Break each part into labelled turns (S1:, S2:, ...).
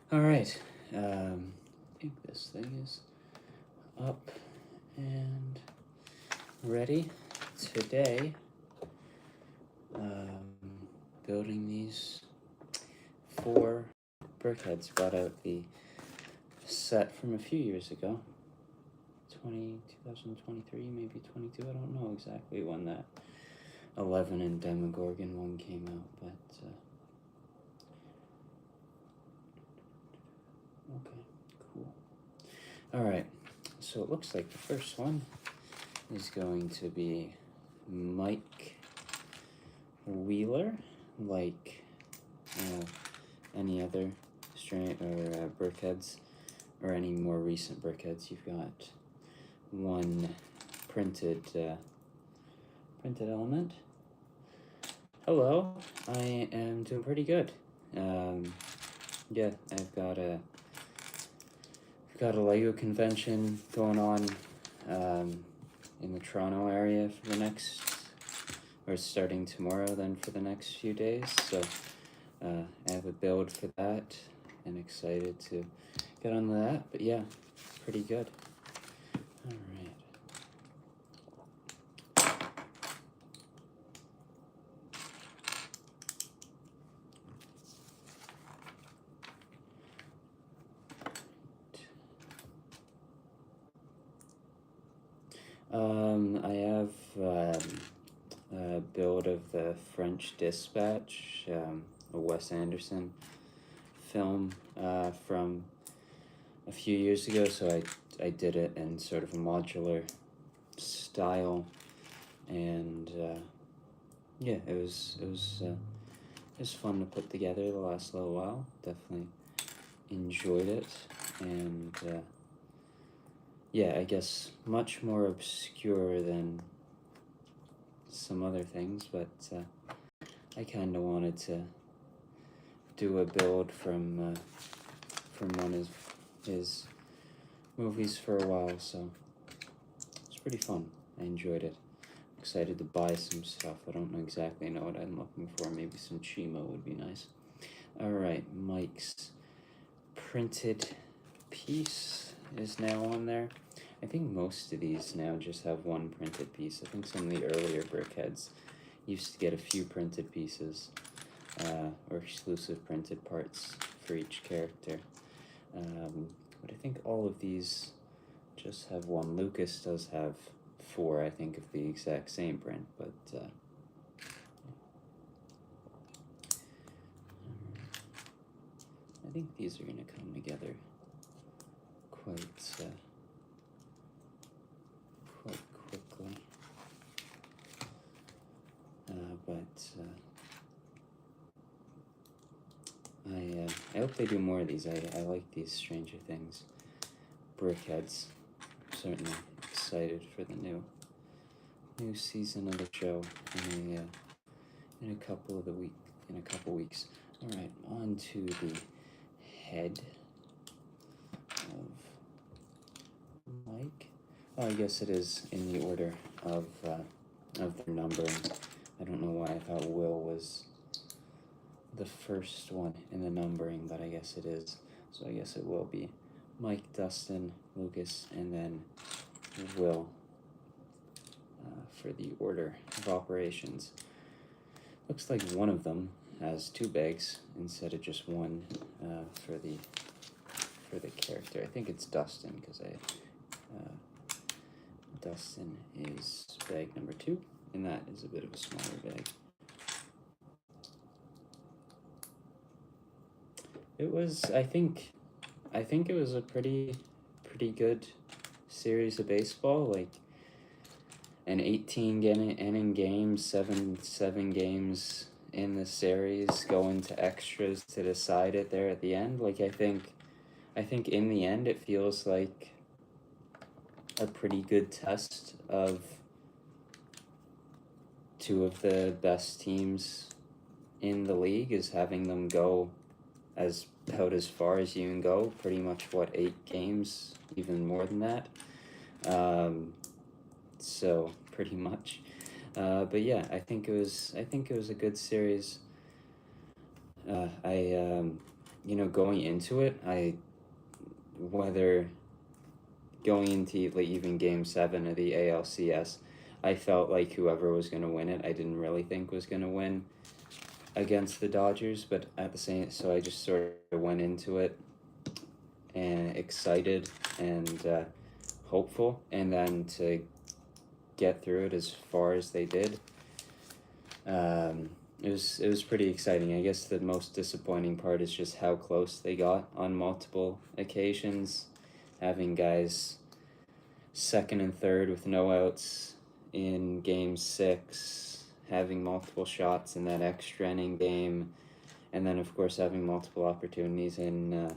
S1: All right, I think this thing is up and ready. Today, building these 4 BrickHeadz. Brought out the set from a few years ago, 2023, maybe 22, I don't know exactly when that 11 and Demogorgon one came out, but okay, cool. Alright, so it looks like the first one is going to be Mike Wheeler, like any other BrickHeadz, or any more recent BrickHeadz. You've got one printed element. Hello, I am doing pretty good. Yeah, I've got a LEGO convention going on in the Toronto area for the next, or starting tomorrow then for the next few days. So I have a build for that and excited to get on that. But yeah, pretty good. All right. I have a build of the French Dispatch, a Wes Anderson film from a few years ago. So I did it in sort of a modular style, and yeah, it was fun to put together the last little while. Definitely enjoyed it, and yeah, I guess much more obscure than some other things, but I kind of wanted to do a build from one of his movies for a while, so it's pretty fun. I enjoyed it. Excited to buy some stuff. I don't exactly know what I'm looking for. Maybe some Chimo would be nice. All right, Mike's printed piece is now on there. I think most of these now just have one printed piece. I think some of the earlier BrickHeadz used to get a few printed pieces, or exclusive printed parts for each character. But I think all of these just have one. Lucas does have 4, I think, of the exact same print, but I think these are going to come together quite quickly. I hope they do more of these. I like these Stranger Things BrickHeadz. Certainly excited for the new season of the show in a couple weeks. All right, on to the head of Mike. Oh, I guess it is in the order of their numbering. I don't know why I thought Will was the first one in the numbering, but I guess it is. So I guess it will be Mike, Dustin, Lucas, and then Will for the order of operations. Looks like one of them has 2 bags instead of just one for the character. I think it's Dustin, because Dustin is bag number 2, and that is a bit of a smaller bag. It was, I think it was a pretty good series of baseball, like an 18-inning game, seven games in the series, going to extras to decide it there at the end. Like I think in the end it feels like a pretty good test of 2 of the best teams in the league, is having them go about as far as you can go, pretty much 8 games, even more than that. So pretty much, but yeah, I think it was a good series. going into it, whether going into like even Game 7 of the ALCS, I felt like whoever was going to win it, I didn't really think was going to win against the Dodgers, but at the same, so I just sort of went into it and excited and hopeful, and then to get through it as far as they did, it was pretty exciting. I guess the most disappointing part is just how close they got on multiple occasions, having guys second and third with no outs in Game 6, having multiple shots in that extra inning game, and then of course having multiple opportunities in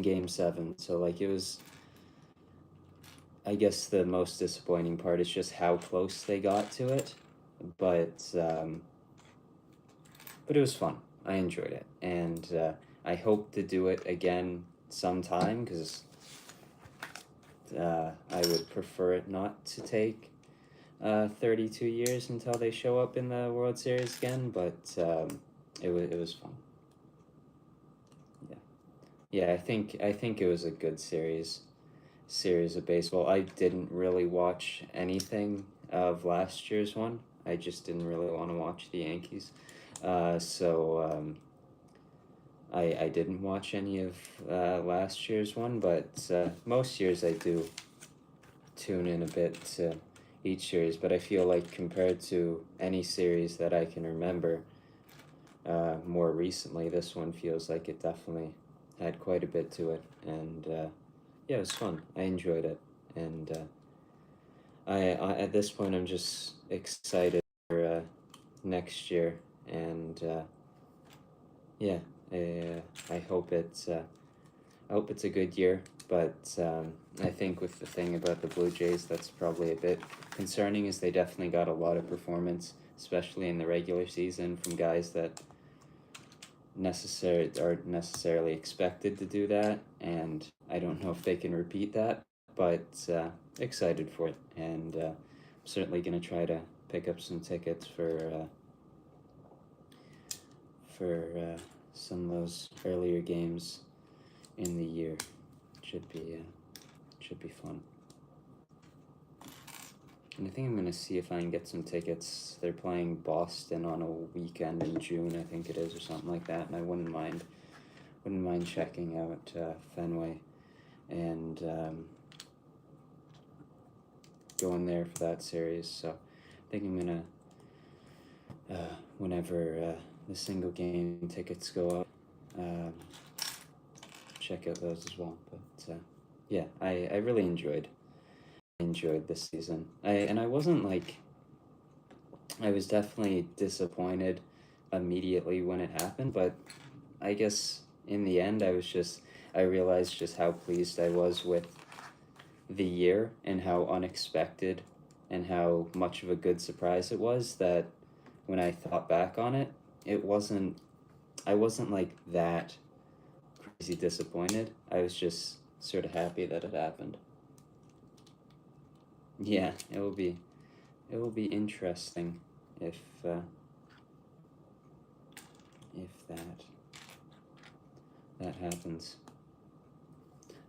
S1: Game 7. So like it was, I guess the most disappointing part is just how close they got to it, but it was fun. I enjoyed it, and I hope to do it again sometime, because I would prefer it not to take 32 years until they show up in the World Series again, but it was fun. Yeah, I think it was a good series of baseball. I didn't really watch anything of last year's one. I just didn't really want to watch the Yankees, so I didn't watch any of last year's one, but most years I do tune in a bit to each series. But I feel like compared to any series that I can remember more recently, this one feels like it definitely had quite a bit to it, and yeah, it was fun. I enjoyed it, and I at this point I'm just excited for next year, and yeah, I hope it's a good year. But I think with the thing about the Blue Jays that's probably a bit concerning is they definitely got a lot of performance, especially in the regular season, from guys that aren't necessarily expected to do that, and I don't know if they can repeat that, but excited for it, and I'm certainly going to try to pick up some tickets for some of those earlier games in the year. Should be fun. And I think I'm going to see if I can get some tickets. They're playing Boston on a weekend in June, I think it is, or something like that, and I wouldn't mind checking out Fenway and going there for that series. So I think I'm going to, whenever the single game tickets go up, check out those as well. But yeah, I really enjoyed this season. I wasn't like, I was definitely disappointed immediately when it happened, but I guess in the end I realized just how pleased I was with the year and how unexpected and how much of a good surprise it was, that when I thought back on it, I wasn't like that crazy disappointed. I was just sort of happy that it happened. Yeah, it will be interesting if that happens.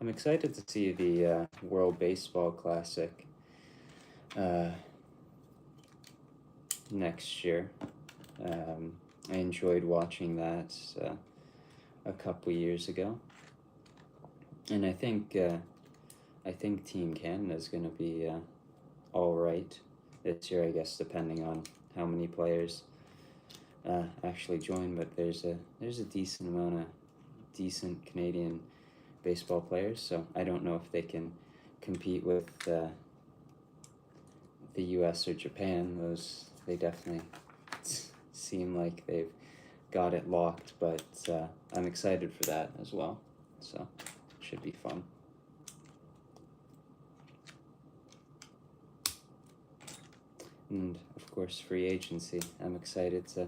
S1: I'm excited to see the World Baseball Classic next year. I enjoyed watching that a couple years ago, and I think Team Canada is going to be all right this year, I guess, depending on how many players actually join. But there's a decent amount of decent Canadian baseball players, so I don't know if they can compete with the US or Japan. They definitely seem like they've got it locked, but I'm excited for that as well, so it should be fun. And of course, free agency. I'm excited to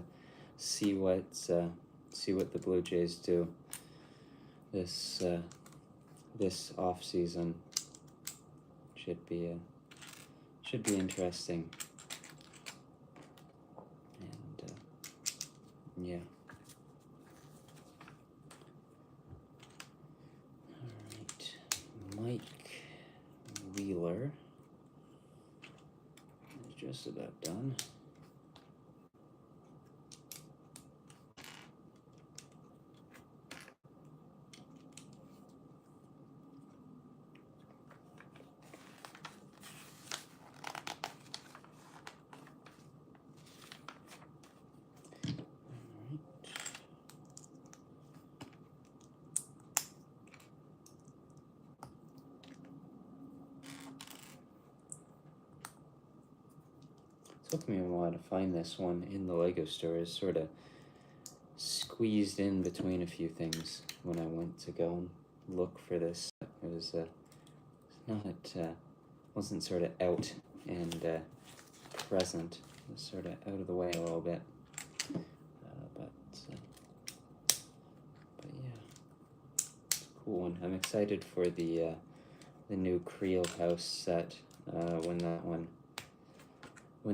S1: see what the Blue Jays do this off season. Should be interesting. And yeah. just about done. It took me a while to find this one in the LEGO store. It's sort of squeezed in between a few things when I went to go and look for this. It was wasn't sort of out and present. It was sort of out of the way a little bit. But yeah, it's a cool one. I'm excited for the new Creel House set when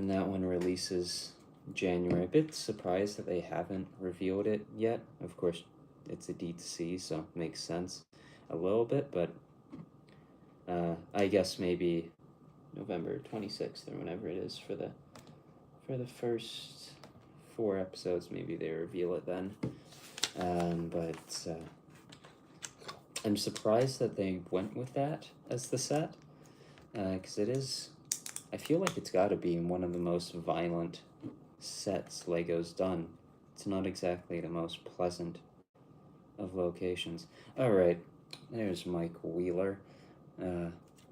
S1: that one releases January. A bit surprised that they haven't revealed it yet. Of course, it's a D2C, so it makes sense a little bit, but I guess maybe November 26th or whenever it is for the first 4 episodes, maybe they reveal it then. But I'm surprised that they went with that as the set, because I feel like it's got to be one of the most violent sets Lego's done. It's not exactly the most pleasant of locations. All right, there's Mike Wheeler.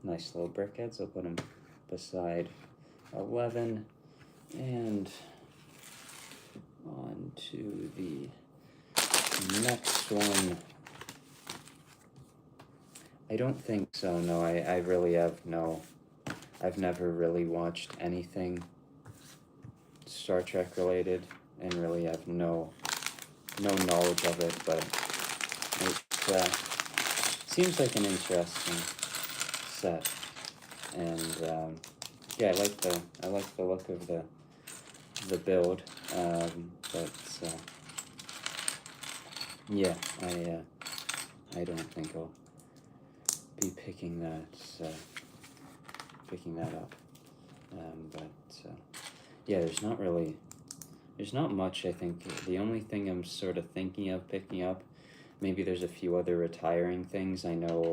S1: Nice little BrickHeadz. I'll put him beside 11, and on to the next one. I don't think so. No, I really have no. I've never really watched anything Star Trek related, and really have no knowledge of it, but it seems like an interesting set, and yeah, I like the look of the build, but yeah, I don't think I'll be picking that up, but yeah, there's not much. I think the only thing I'm sort of thinking of picking up, maybe there's a few other retiring things. I know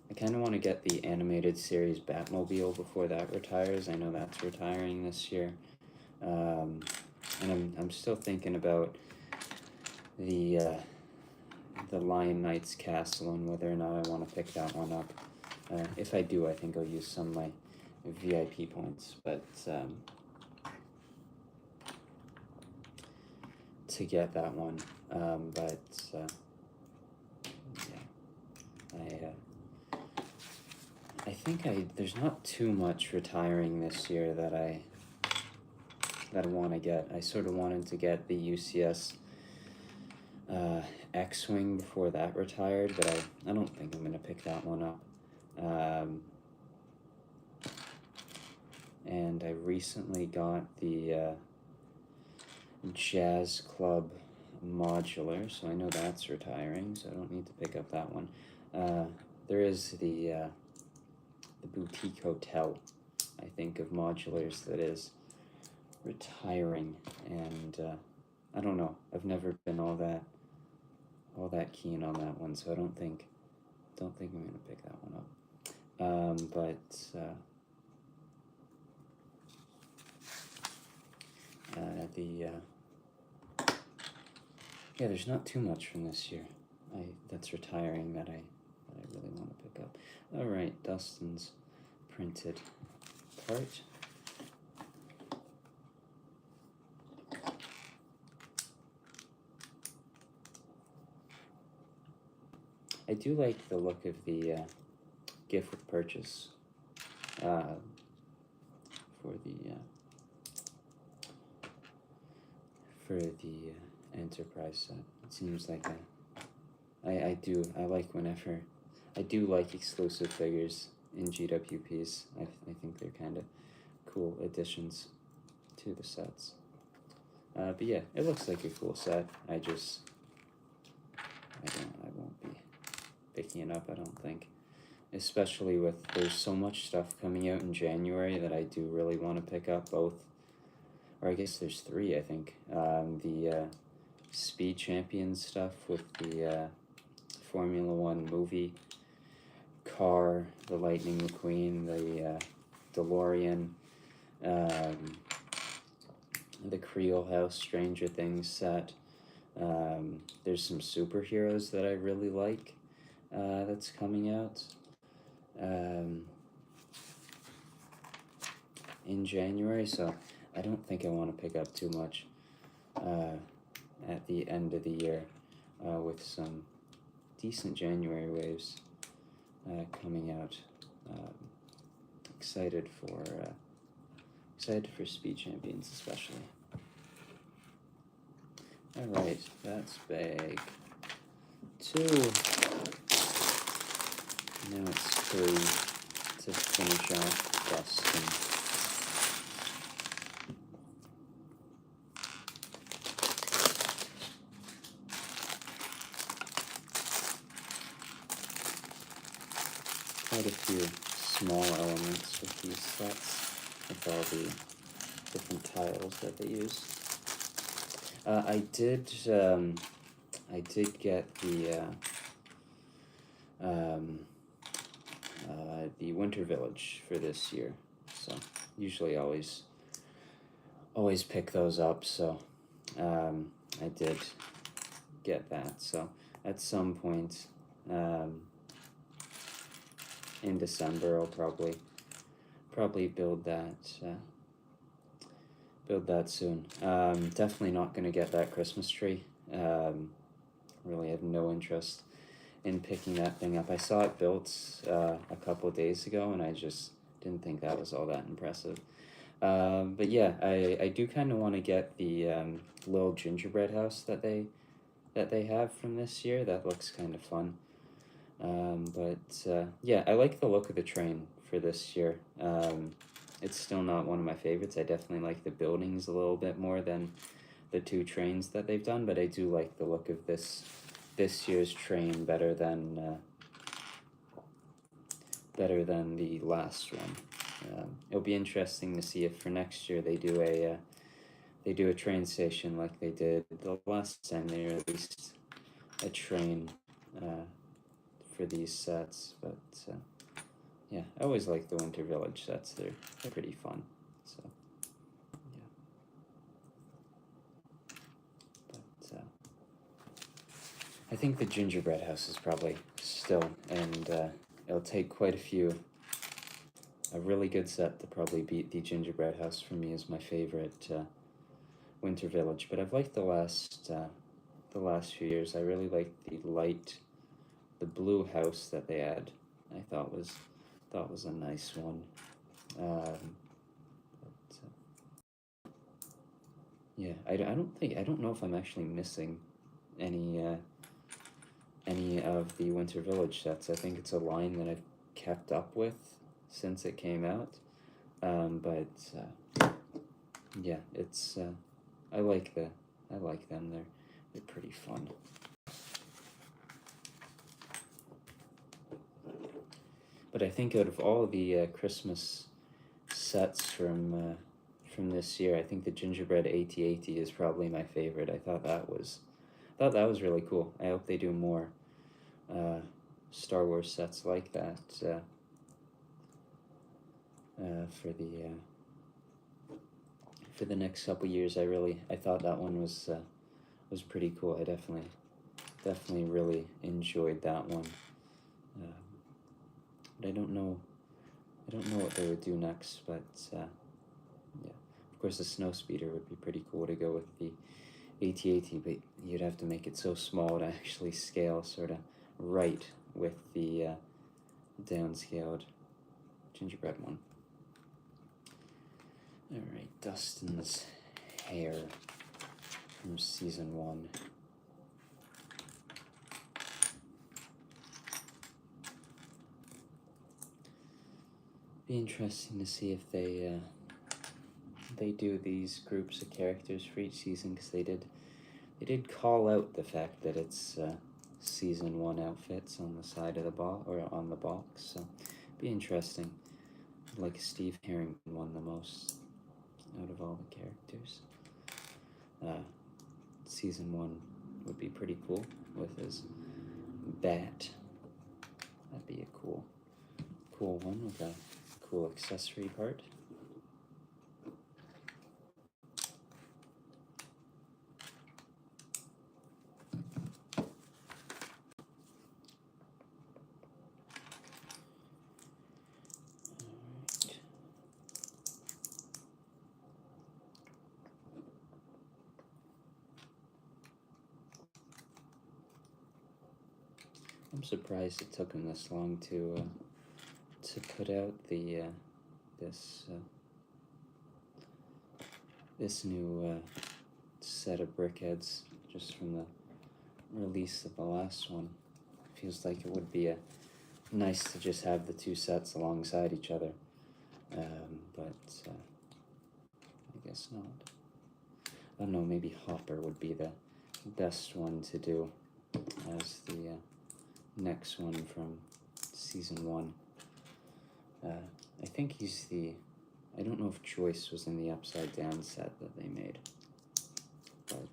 S1: I kind of want to get the animated series Batmobile before that retires. I know that's retiring this year, and I'm still thinking about the Lion Knights Castle and whether or not I want to pick that one up. If I do, I think I'll use some of my VIP points, but to get that one, but yeah, I think there's not too much retiring this year that I want to get. I sort of wanted to get the UCS X-Wing before that retired, but I don't think I'm going to pick that one up. And I recently got the Jazz Club modular, so I know that's retiring, so I don't need to pick up that one. There is the Boutique Hotel, I think, of modulars that is retiring, and I don't know. I've never been all that keen on that one, so I don't think I'm gonna pick that one up. Yeah, there's not too much from this year that's retiring that I really want to pick up. All right, Dustin's printed part. I do like the look of the gift with purchase for the Enterprise set. It seems like I do like exclusive figures in GWPs. I think they're kind of cool additions to the sets. But yeah, it looks like a cool set. I won't be picking it up, I don't think. especially with there's so much stuff coming out in January that I do really want to pick up both, or I guess there's three, I think. The Speed Champions stuff with the Formula One movie, car, the Lightning McQueen, the DeLorean, the Creole House Stranger Things set. There's some superheroes that I really like that's coming out in January, so I don't think I want to pick up too much at the end of the year with some decent January waves coming out. Excited for Speed Champions especially. All right, that's bag 2. Now it's 3 to finish off Dustin. Quite a few small elements with these sets, with all the different tiles that they use. I did get the Winter Village for this year, so usually always pick those up. So I did get that. So at some point in December, I'll probably build that soon. Definitely not going to get that Christmas tree. Really have no interest in picking that thing up. I saw it built a couple of days ago, and I just didn't think that was all that impressive. But yeah, I do kind of want to get the little gingerbread house that they have from this year. That looks kind of fun. But yeah, I like the look of the train for this year. It's still not one of my favorites. I definitely like the buildings a little bit more than the 2 trains that they've done, but I do like the look of this year's train better than the last one. It'll be interesting to see if for next year they do a train station like they did the last time they released a train for these sets. But yeah, I always like the Winter Village sets. They're pretty fun. So yeah. But I think the gingerbread house is probably still, and it'll take quite a really good set to probably beat the gingerbread house for me as my favorite Winter Village. But I've liked the last few years. I really liked the blue house that they had. I thought was a nice one. Yeah, I don't know if I'm actually missing any of the Winter Village sets. I think it's a line that I've kept up with since it came out. But yeah, it's I like them. They're pretty fun. But I think out of all the Christmas sets from this year, I think the gingerbread AT-AT is probably my favorite. I thought that was really cool. I hope they do more Star Wars sets like that for the next couple years. I thought that one was pretty cool. I definitely really enjoyed that one. But I don't know what they would do next. But yeah, of course the snow speeder would be pretty cool to go with the AT-AT, but you'd have to make it so small to actually scale sort of right with the downscaled gingerbread one. Alright, Dustin's hair from season 1. Be interesting to see if they do these groups of characters for each season, because they did call out the fact that it's season 1 outfits on the side of the box, or on the box, so be interesting. Like Steve Harrington won the most out of all the characters. Season 1 would be pretty cool with his bat. That'd be a cool one with a cool accessory part. I'm surprised it took him this long to put out the this new set of BrickHeadz just from the release of the last one. Feels like it would be nice to just have the two sets alongside each other, but I guess not. I don't know, maybe Hopper would be the best one to do as the next one from season 1. I think he's I don't know if Joyce was in the Upside Down set that they made, but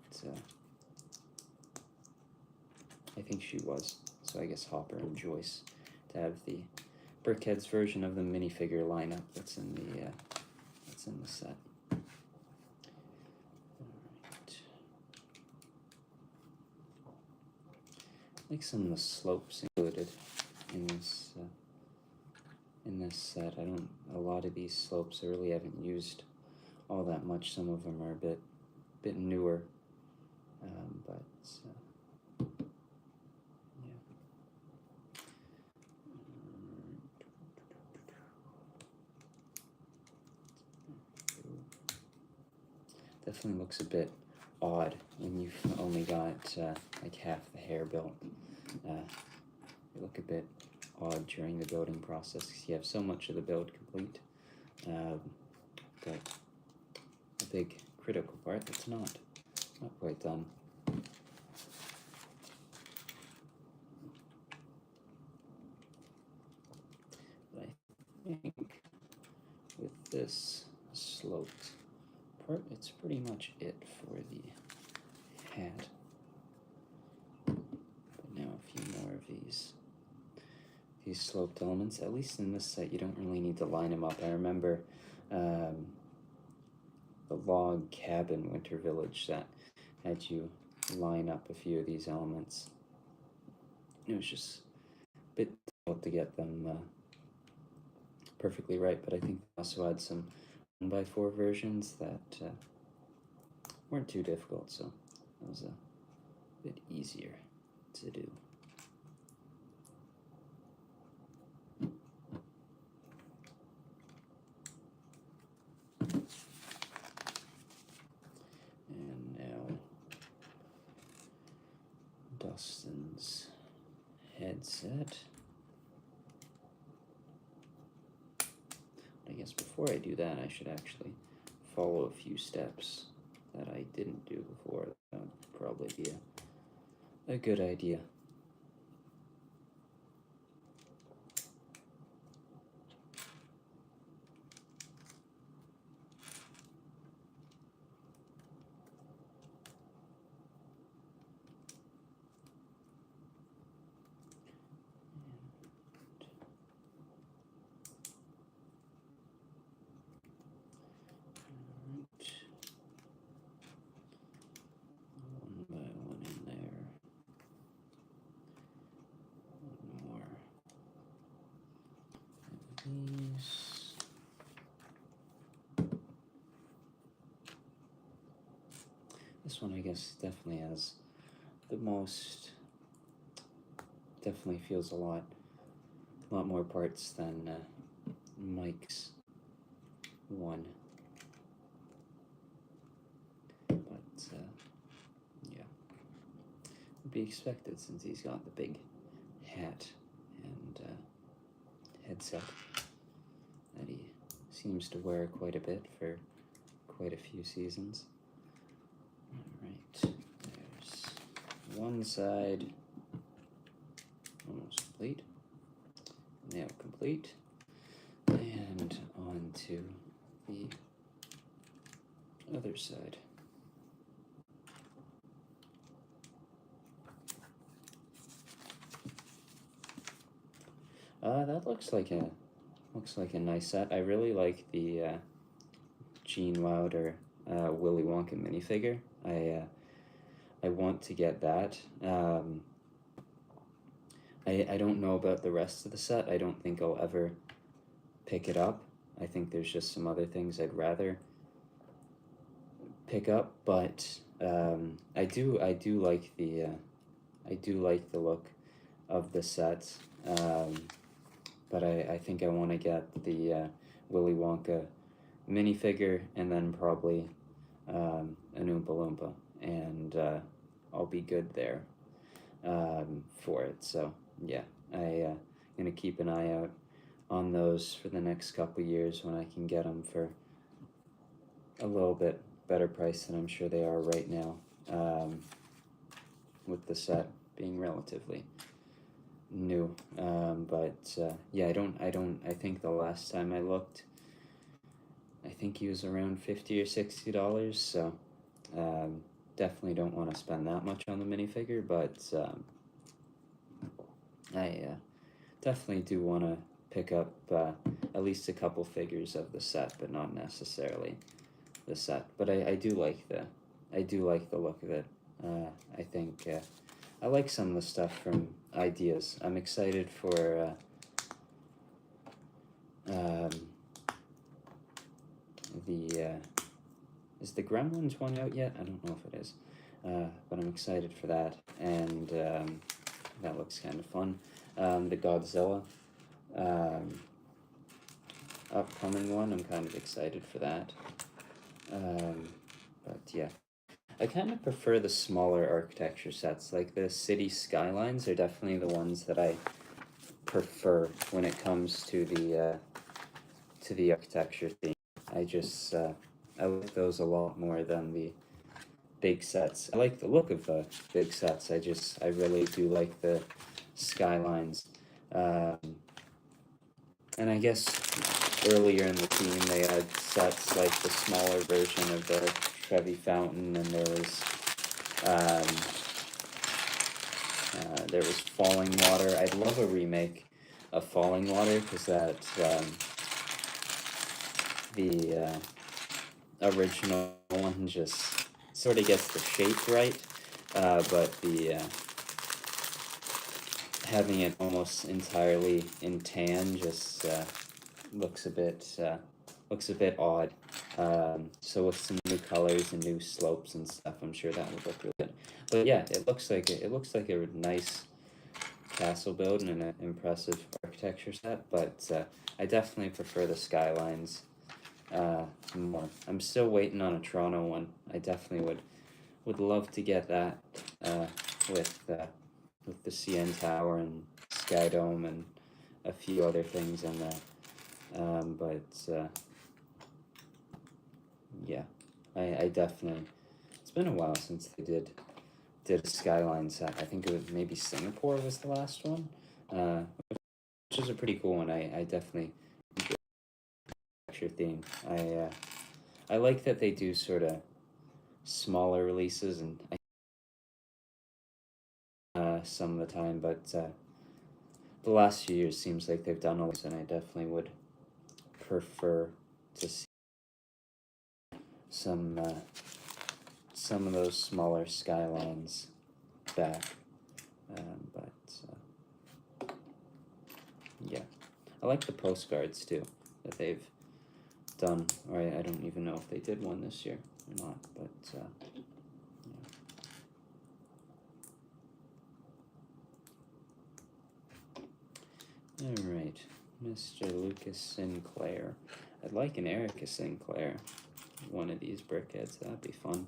S1: I think she was. So I guess Hopper and Joyce to have the BrickHeadz version of the minifigure lineup that's in the set. Like some of the slopes included in this set. A lot of these slopes I really haven't used all that much. Some of them are a bit newer, but yeah. Definitely looks a bit odd when you've only got like half the hair built. They look a bit odd during the building process because you have so much of the build complete, but a big critical part that's not quite done. But I think with this sloped part, it's pretty much it for the hat. But now a few more of these sloped elements. At least in this set, you don't really need to line them up. I remember the log cabin Winter Village set had you line up a few of these elements. It was just a bit difficult to get them perfectly right, but I think they also had some 1x4 versions that weren't too difficult, so it was a bit easier to do. And now Dustin's headset. I guess before I do that, I should actually follow a few steps that I didn't do before. That would probably be a good idea. This one, I guess, definitely has the most. Definitely feels a lot more parts than Mike's one. But yeah, would be expected since he's got the big hat and headset that he seems to wear quite a bit for quite a few seasons. Alright, there's one side almost complete. Now complete. And on to the other side. That looks like a nice set. I really like the Gene Wilder Willy Wonka minifigure. I want to get that. I don't know about the rest of the set. I don't think I'll ever pick it up. I think there's just some other things I'd rather pick up, but I do like the look of the set. But I think I want to get the Willy Wonka minifigure, and then probably an Oompa Loompa, and I'll be good there for it. So yeah, I'm gonna keep an eye out on those for the next couple years when I can get them for a little bit better price than I'm sure they are right now, with the set being relatively new. But yeah, I think the last time I looked, I think he was around $50 or $60, so definitely don't want to spend that much on the minifigure, but I definitely do want to pick up at least a couple figures of the set, but not necessarily the set. But I do like the look of it. I think I like some of the stuff from Ideas. I'm excited for is the Gremlins one out yet? I don't know if it is, but I'm excited for that, and that looks kind of fun. The Godzilla upcoming one, I'm kind of excited for that. But yeah, I kind of prefer the smaller architecture sets. Like the city skylines are definitely the ones that I prefer when it comes to the architecture theme. I like those a lot more than the big sets. I like the look of the big sets. I really do like the skylines. And I guess earlier in the theme they had sets like the smaller version of the Trevi Fountain, and there was Falling Water. I'd love a remake of Falling Water, because that the original one just sort of gets the shape right, but the having it almost entirely in tan just looks a bit odd. So with some new colors and new slopes and stuff, I'm sure that would look really good. But yeah, it looks like a nice castle build and an impressive architecture set. But I definitely prefer the skylines more. I'm still waiting on a Toronto one. I definitely would love to get that with the CN Tower and Sky Dome and a few other things in there. But yeah, I definitely. It's been a while since they did a skyline set. I think it was maybe Singapore was the last one, which is a pretty cool one. I definitely enjoy the architecture theme. I like that they do sort of smaller releases and some of the time, but the last few years seems like they've done all this, and I definitely would prefer to see some of those smaller skylines back. But yeah, I like the postcards too that they've done. Or I don't even know if they did one this year or not, but yeah. All right, Mr. Lucas Sinclair. I'd like an Erica Sinclair. One of these BrickHeadz, that'd be fun.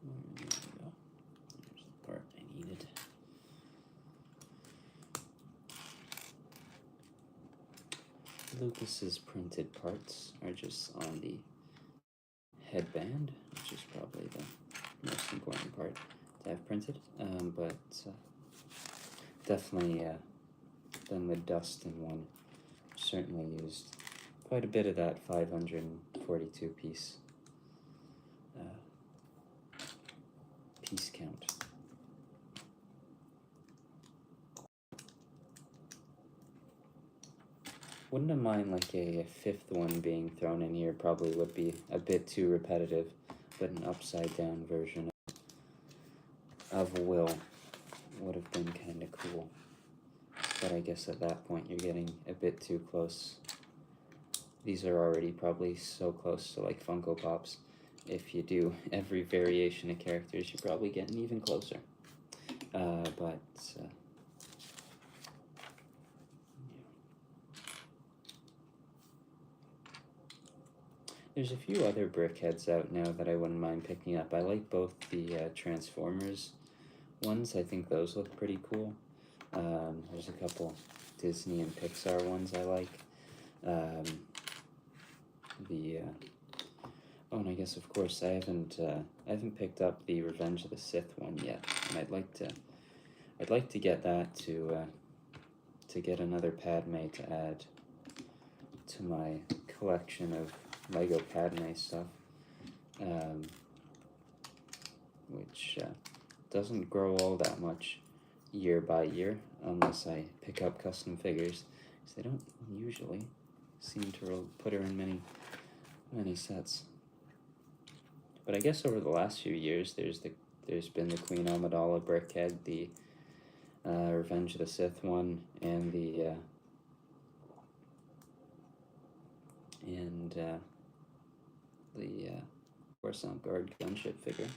S1: There we go. There's the part I needed. Lucas's printed parts are just on the headband, which is probably the most important part to have printed, but definitely then the Dustin one certainly used quite a bit of that 542 piece piece count. Wouldn't have mind like a fifth one being thrown in here. Probably would be a bit too repetitive, but an upside down version of Will would have been kind of cool. But I guess at that point you're getting a bit too close. These are already probably so close to like Funko Pops. If you do every variation of characters, you're probably getting even closer. But there's a few other BrickHeadz out now that I wouldn't mind picking up. I like both the Transformers ones. I think those look pretty cool. There's a couple Disney and Pixar ones I like. Oh, and I guess of course I haven't picked up the Revenge of the Sith one yet, and I'd like to get that to get another Padme to add to my collection of Lego Padme stuff, which doesn't grow all that much year by year unless I pick up custom figures, because they don't usually seem to put her in many sets. But I guess over the last few years, there's been the Queen Amidala BrickHead, the Revenge of the Sith one, and the Coruscant Guard gunship figure.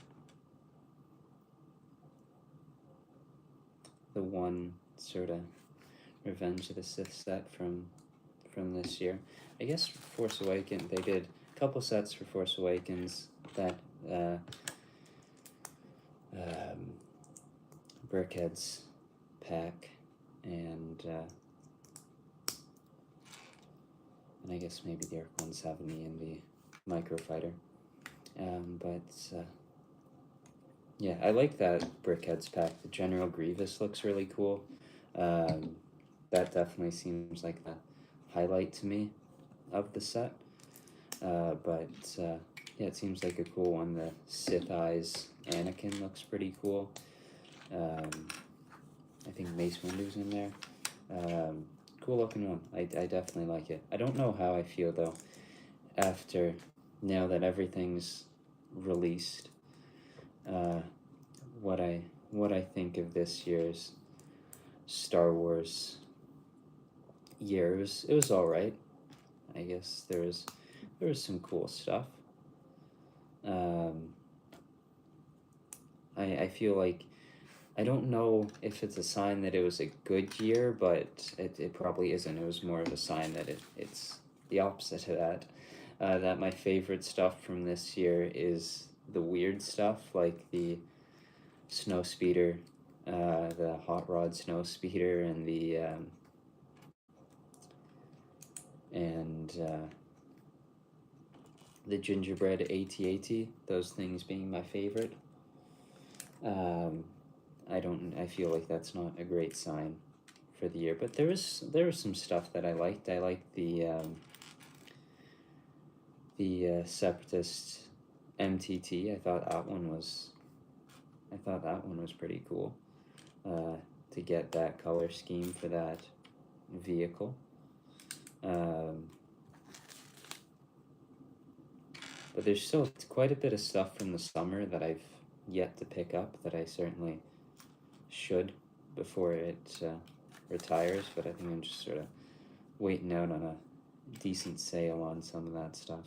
S1: The one sort of Revenge of the Sith set from this year. I guess Force Awakens, they did a couple sets for Force Awakens that BrickHeadz pack, and I guess maybe the Arc 170 and the Microfighter. Yeah, I like that BrickHeadz pack. The General Grievous looks really cool. That definitely seems like the highlight to me of the set. Yeah, it seems like a cool one. The Sith Eyes Anakin looks pretty cool. I think Mace Windu's in there. Cool looking one. I definitely like it. I don't know how I feel though after now that everything's released. What I think of this year's Star Wars year. It was all right. I guess there was some cool stuff. I feel like, I don't know if it's a sign that it was a good year, but it probably isn't. It was more of a sign that it's the opposite of that. That my favorite stuff from this year is the weird stuff, like the snow speeder, the hot rod snow speeder, and the gingerbread AT-AT, those things being my favorite. I feel like that's not a great sign for the year, but there was some stuff that I liked. I liked the Separatist MTT. I thought that one was pretty cool. To get that color scheme for that vehicle. But there's still quite a bit of stuff from the summer that I've yet to pick up that I certainly should before it retires, but I think I'm just sort of waiting out on a decent sale on some of that stuff.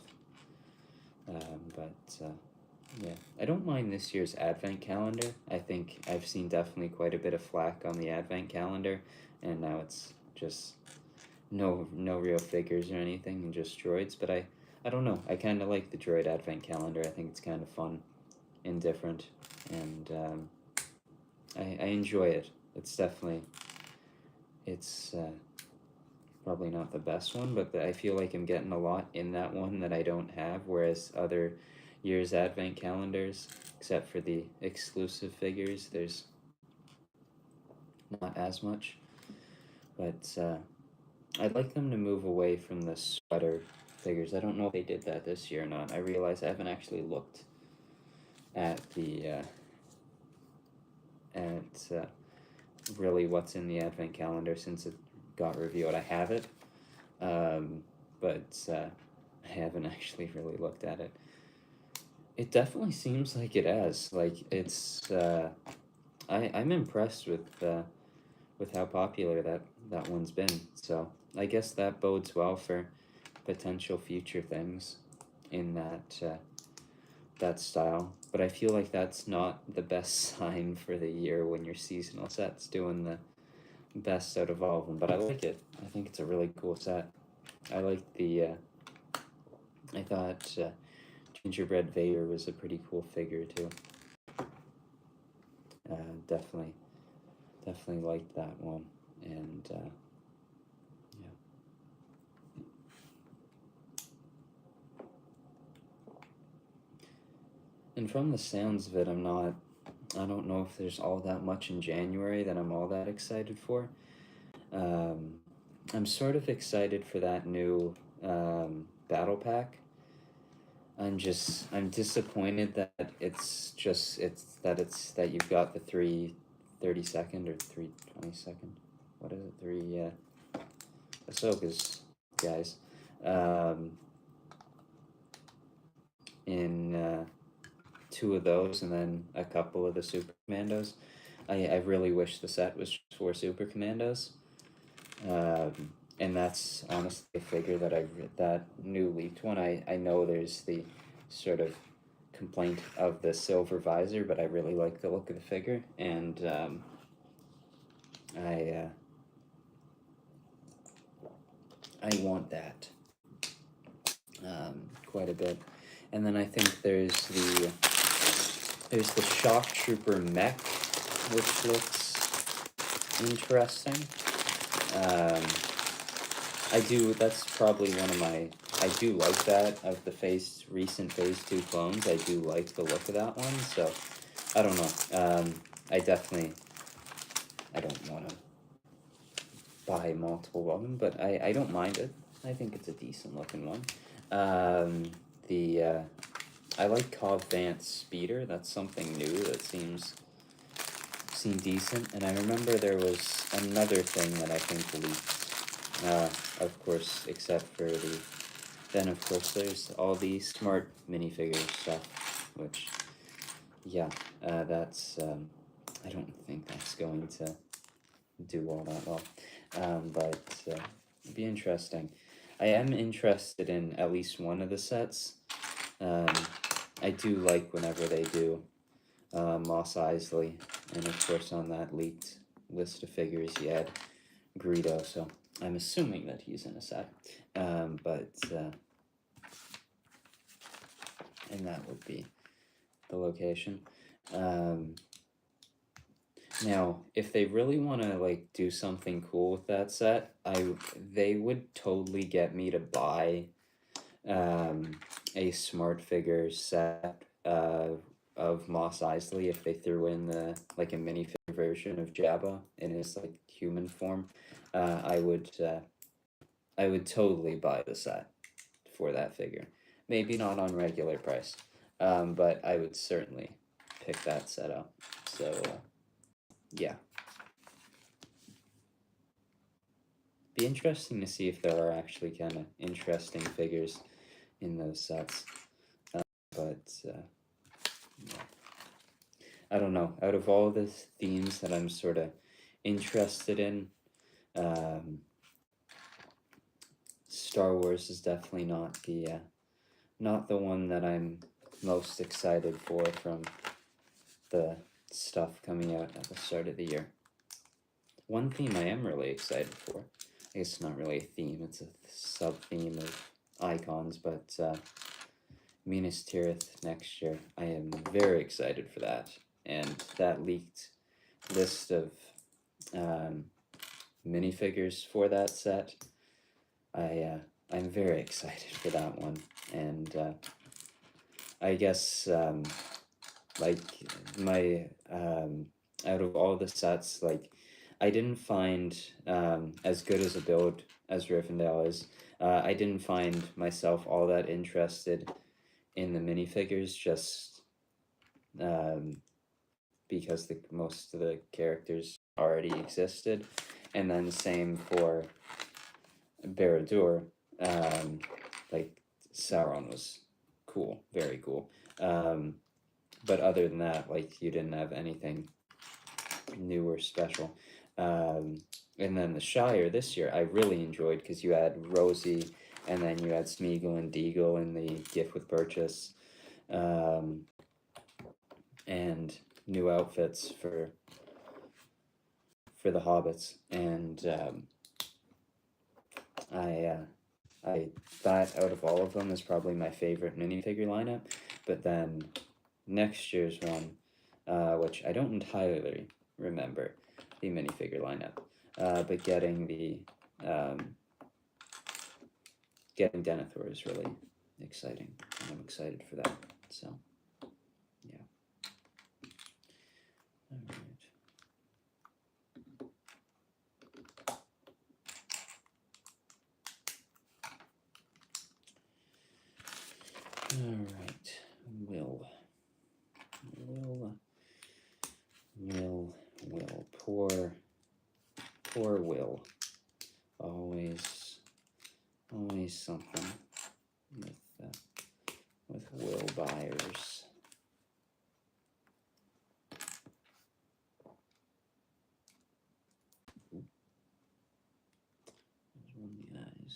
S1: Yeah, I don't mind this year's advent calendar. I think I've seen definitely quite a bit of flack on the advent calendar, and now it's just no real figures or anything, and just droids. But I don't know, I kind of like the droid advent calendar. I think it's kind of fun and different, and I enjoy it. It's definitely, probably not the best one, but I feel like I'm getting a lot in that one that I don't have, whereas other years' advent calendars, except for the exclusive figures, there's not as much. But I'd like them to move away from the sweater figures. I don't know if they did that this year or not. I realize I haven't actually looked at the at really what's in the advent calendar since it got revealed. I have it, but I haven't actually really looked at it. It definitely seems like it has. Like it's, I'm impressed with how popular that one's been. So I guess that bodes well for potential future things in that style. But I feel like that's not the best sign for the year when your seasonal set's doing the best out of all of them. But I like it. I think it's a really cool set. I like the. I thought Gingerbread Vader was a pretty cool figure too. Definitely liked that one, and yeah. And from the sounds of it, I don't know if there's all that much in January that I'm all that excited for. I'm sort of excited for that new battle pack. I'm disappointed that it's that you've got the 3/32 or 3/22. What is it? Ahsoka's guys. In two of those, and then a couple of the Super Commandos. I really wish the set was for Super Commandos. And that's honestly a figure that new leaked one. I know there's the sort of complaint of the silver visor, but I really like the look of the figure, and I want that quite a bit. And then I think there's the Shock Trooper mech, which looks interesting. That's probably one of my, I do like that of the recent Phase 2 clones. I do like the look of that one, so I don't know. I don't want to buy multiple of them, but I don't mind it. I think it's a decent looking one. I like Cobb Vance Speeder. That's something new that seemed decent. And I remember there was another thing that I think leaked. Of course, except for then of course there's all the smart minifigure stuff, which, yeah, that's, I don't think that's going to do all that well. But it'd be interesting. I am interested in at least one of the sets. I do like whenever they do Mos Eisley, and of course on that leaked list of figures he had Greedo, so I'm assuming that he's in a set. And that would be the location. Now, if they really want to like do something cool with that set, they would totally get me to buy a smart figure set of Mos Eisley if they threw in a minifigure version of Jabba in his like human form. I would totally buy the set for that figure. Maybe not on regular price, but I would certainly pick that set up. So yeah. Be interesting to see if there are actually kind of interesting figures in those sets. Yeah. I don't know. Out of all the themes that I'm sort of interested in, Star Wars is definitely not the one that I'm most excited for from the stuff coming out at the start of the year. One theme I am really excited for, I guess it's not really a theme, it's a sub-theme of icons, but Minas Tirith next year. I am very excited for that, and that leaked list of minifigures for that set I'm very excited for that one, and I guess like my out of all the sets, like I didn't find as good as a build as Rivendell is. I didn't find myself all that interested in the minifigures, just because most of the characters already existed, and then same for Barad-dûr. Like Sauron was cool, very cool. But other than that, like you didn't have anything new or special. And then the Shire this year, I really enjoyed because you had Rosie, and then you had Smeagol and Deagle in the Gift with Purchase, and new outfits for the hobbits, and I that out of all of them is probably my favorite minifigure lineup. But then next year's one, which I don't entirely remember the minifigure lineup, but getting Denethor is really exciting, and I'm excited for that. So yeah. All right. All right, Will. Poor Will. Always something with Will Byers. There's one of the eyes.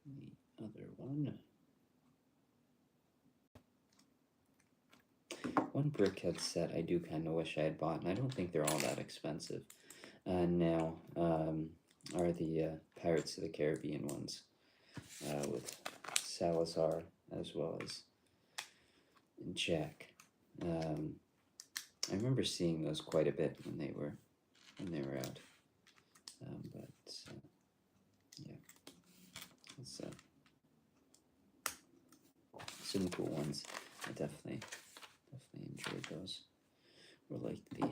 S1: And the other one. One BrickHeadz set I do kind of wish I had bought, and I don't think they're all that expensive now, are the Pirates of the Caribbean ones, with Salazar as well as Jack. I remember seeing those quite a bit when they were out. But yeah, it's some cool ones. I definitely enjoyed those, or like the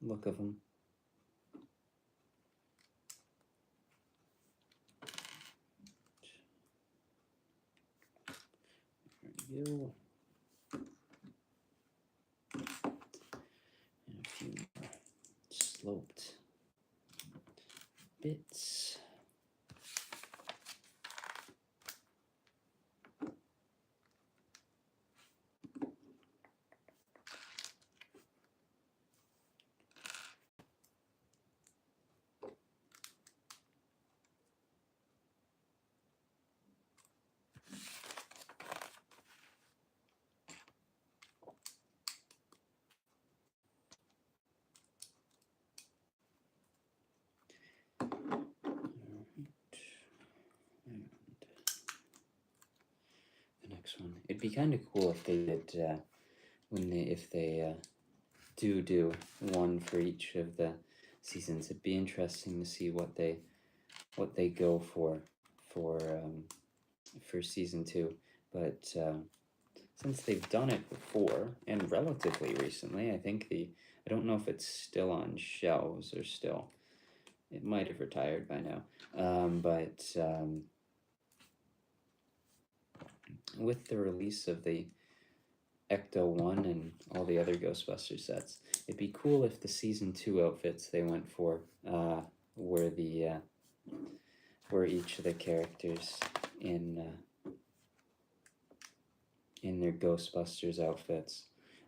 S1: look of them. There we go. And a few more sloped bits. One. It'd be kind of cool if they did if they do one for each of the seasons. It'd be interesting to see what they go for season 2. But since they've done it before and relatively recently, I think I don't know if it's still on shelves or still. It might have retired by now, but with the release of the Ecto 1 and all the other Ghostbusters sets, it'd be cool if the season 2 outfits they went for were each of the characters in their Ghostbusters outfits.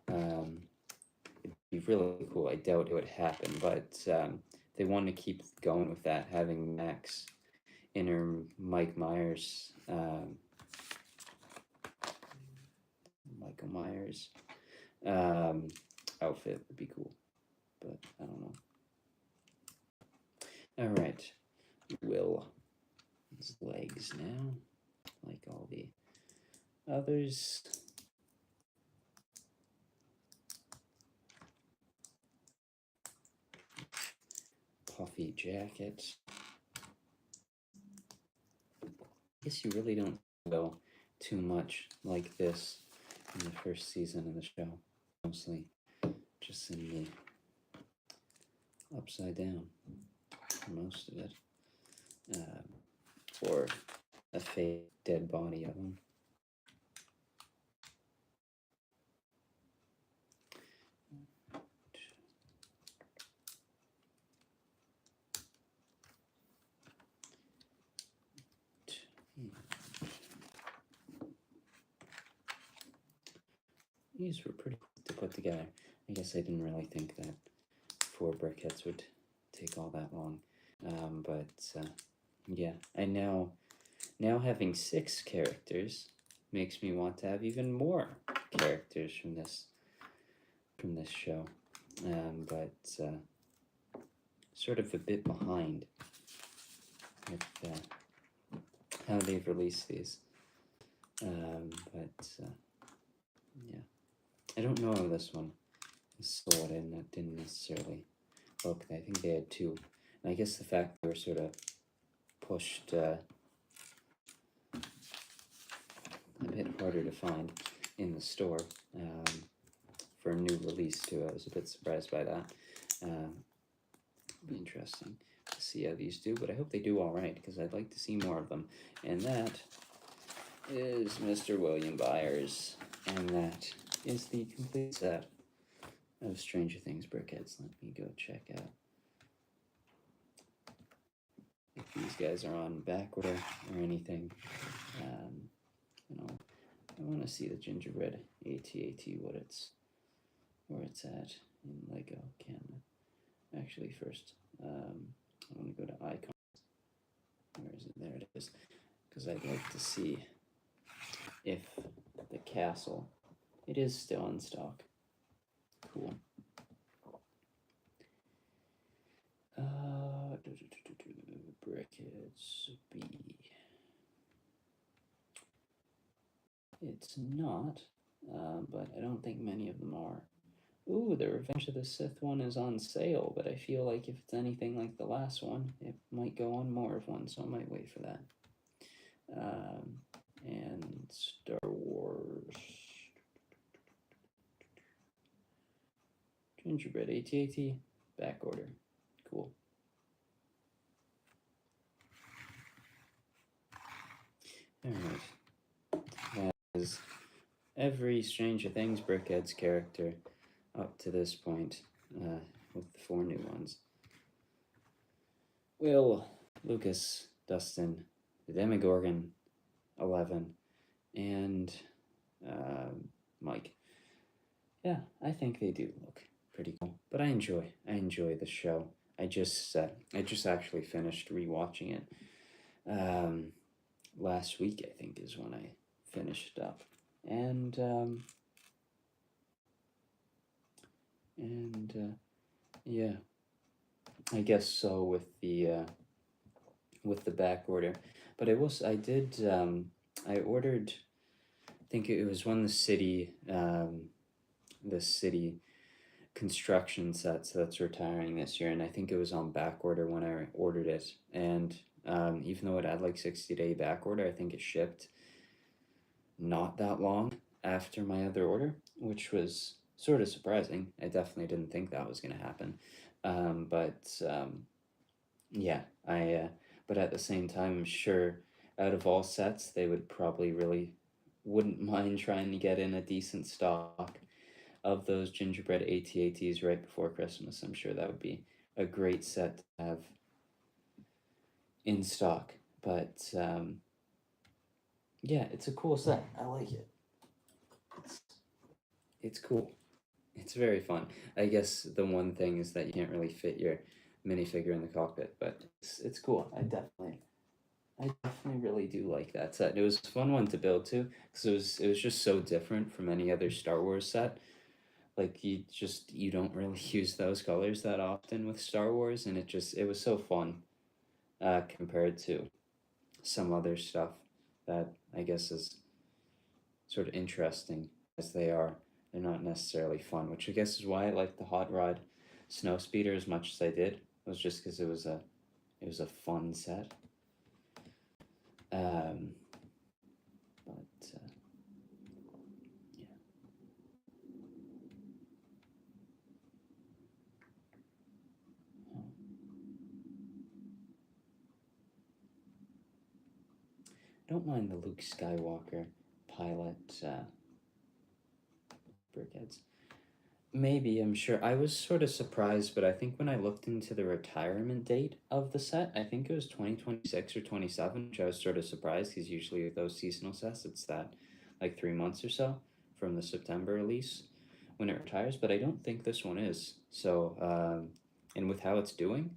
S1: It'd be really cool. I doubt it would happen, but they want to keep going with that, having Max in her Michael Myers outfit would be cool, but I don't know. All right, Will, his legs now, like all the others. Puffy jacket. I guess you really don't go too much like this in the first season of the show. Mostly just in the upside down for most of it. Or a fake dead body of him. These were pretty quick to put together. I guess I didn't really think that 4 BrickHeadz would take all that long. But yeah, and now having 6 characters makes me want to have even more characters from this show. But sort of a bit behind with how they've released these. But yeah, I don't know how this one is sold in. That didn't necessarily look. I think they had 2. And I guess the fact they were sort of pushed a bit harder to find in the store for a new release too. I was a bit surprised by that. Be interesting to see how these do, but I hope they do all right because I'd like to see more of them. And that is Mr. William Byers, and that is the complete set of Stranger Things BrickHeadz. Let me go check out if these guys are on back order or anything. You know, I want to see the gingerbread AT-AT, where it's at in Lego Canada. Actually, first, I want to go to icons. Where is it? There it is. Because I'd like to see if the castle, it is still in stock. Cool. BrickHeadz B. It's not, but I don't think many of them are. Ooh, the Revenge of the Sith one is on sale, but I feel like if it's anything like the last one, it might go on more of one, so I might wait for that. And Star Wars Gingerbread AT-AT, back order. Cool. Alright. That is every Stranger Things BrickHeadz character up to this point, with the 4 new ones. Will, Lucas, Dustin, the Demogorgon, 11, and Mike. Yeah, I think they do look pretty cool. But I enjoy the show. I just actually finished rewatching it. Last week, I think, is when I finished up, and yeah, I guess so with the back order. But I ordered, I think it was one of the city construction sets that's retiring this year, and I think it was on back order when I ordered it. And even though it had like 60-day back order, I think it shipped not that long after my other order, which was sort of surprising. I definitely didn't think that was going to happen. Yeah, but at the same time, I'm sure out of all sets, they would probably really wouldn't mind trying to get in a decent stock of those gingerbread AT-ATs right before Christmas. I'm sure that would be a great set to have in stock. But yeah, it's a cool set. I like it. It's cool. It's very fun. I guess the one thing is that you can't really fit your minifigure in the cockpit, but it's cool. I definitely really do like that set. It was a fun one to build too, because it was just so different from any other Star Wars set. Like you don't really use those colors that often with Star Wars, and it was so fun compared to some other stuff that I guess is sort of interesting as they are. They're not necessarily fun, which I guess is why I like the Hot Rod Snow Speeder as much as I did. It was just because it was a fun set. Um, but yeah. I don't mind the Luke Skywalker pilot BrickHeadz. Maybe, I'm sure. I was sort of surprised, but I think when I looked into the retirement date of the set, I think it was 2026 or 27, which I was sort of surprised because usually with those seasonal sets, it's that like 3 months or so from the September release when it retires, but I don't think this one is. So, and with how it's doing,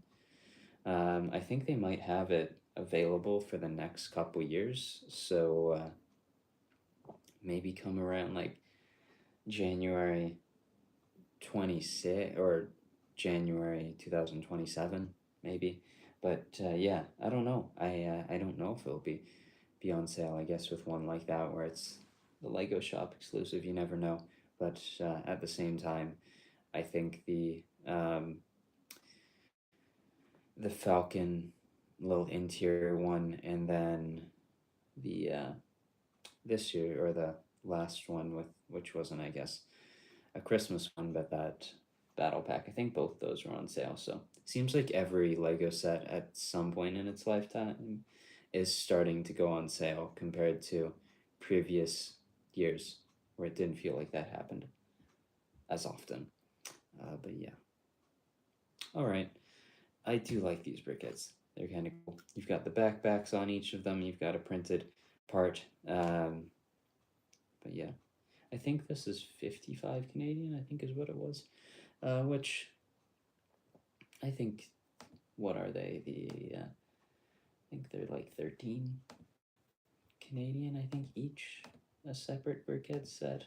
S1: I think they might have it available for the next couple years. So, maybe come around like January 26 or January 2027 maybe. But yeah, I don't know. I don't know if it'll be on sale. I guess with one like that where it's the Lego Shop exclusive, you never know. But at the same time, I think the Falcon little interior one, and then the this year or the last one with which wasn't, I guess, a Christmas one, but that battle pack. I think both those were on sale. So it seems like every Lego set at some point in its lifetime is starting to go on sale compared to previous years where it didn't feel like that happened as often. But yeah. All right. I do like these BrickHeadz. They're kind of cool. You've got the backpacks on each of them. You've got a printed part. But yeah, I think this is 55 Canadian, I think is what it was. Which I think, what are they? I think they're like 13 Canadian, I think, each. A separate BrickHeadz set.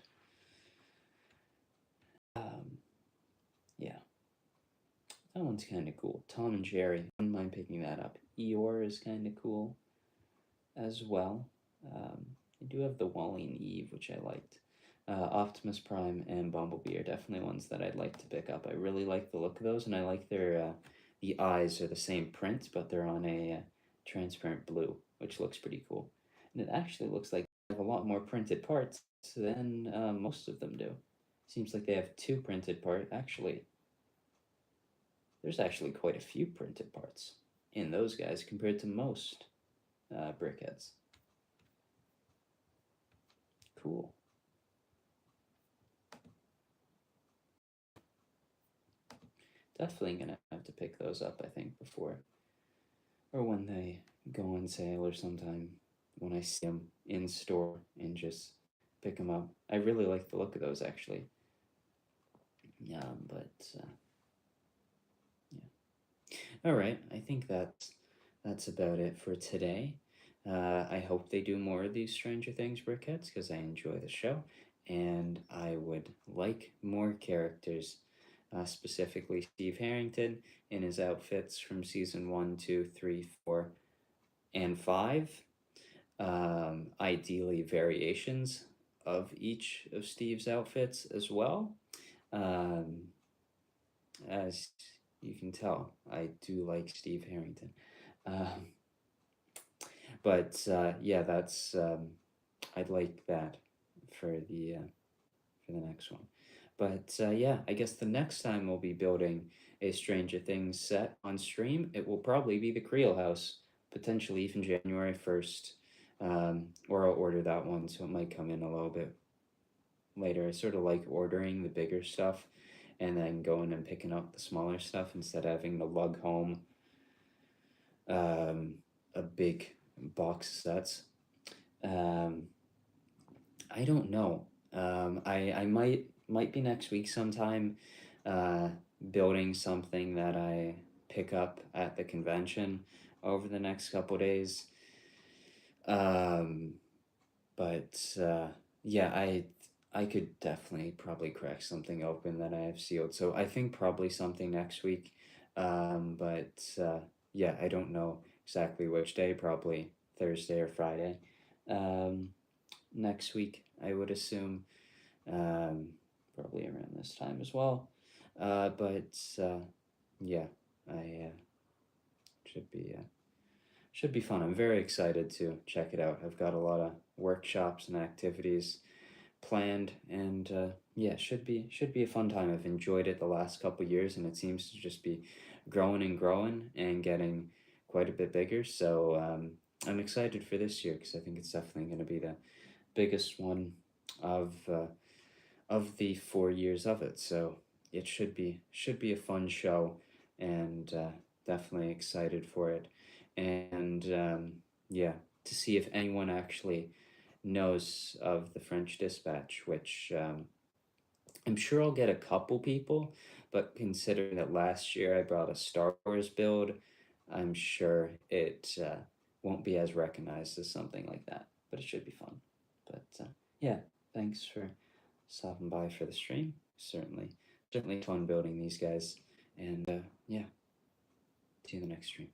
S1: Yeah. That one's kind of cool. Tom and Jerry. I wouldn't mind picking that up. Eeyore is kind of cool as well. I do have the Wally and Eve, which I liked. Optimus Prime and Bumblebee are definitely ones that I'd like to pick up. I really like the look of those, and I like their the eyes are the same print, but they're on a transparent blue, which looks pretty cool. And it actually looks like they have a lot more printed parts than most of them do. Seems like they have two printed parts. Actually, there's actually quite a few printed parts in those guys compared to most BrickHeadz. Cool. Definitely gonna have to pick those up, I think, before or when they go on sale or sometime when I see them in store and just pick them up. I really like the look of those actually. But yeah. All right, I think that's about it for today. I hope they do more of these Stranger Things BrickHeadz because I enjoy the show, and I would like more characters, specifically Steve Harrington in his outfits from season 1, 2, 3, 4, and 5. Ideally, variations of each of Steve's outfits as well. As you can tell, I do like Steve Harrington. Um, but yeah, that's I'd like that for the next one. But yeah, I guess the next time we'll be building a Stranger Things set on stream, it will probably be the Creel House, potentially even January 1st. Or I'll order that one, so it might come in a little bit later. I sort of like ordering the bigger stuff and then going and picking up the smaller stuff instead of having to lug home a big box of sets. I don't know. I might be next week sometime building something that I pick up at the convention over the next couple days. But yeah, I could definitely probably crack something open that I have sealed. So I think probably something next week. But yeah, I don't know exactly which day. Probably Thursday or Friday. next week, I would assume, um, probably around this time as well. But yeah, I should be should be fun. I'm very excited to check it out. I've got a lot of workshops and activities planned, and yeah, should be a fun time. I've enjoyed it the last couple years, and it seems to just be growing and growing and getting quite a bit bigger. So I'm excited for this year because I think it's definitely going to be the biggest one of the 4 years of it. So it should be a fun show, and definitely excited for it. And yeah, to see if anyone actually knows of the French Dispatch, which I'm sure I'll get a couple people, but considering that last year I brought a Star Wars build, I'm sure it won't be as recognized as something like that. But it should be fun. But yeah, thanks for stopping by for the stream. Certainly fun building these guys. And yeah, see you in the next stream.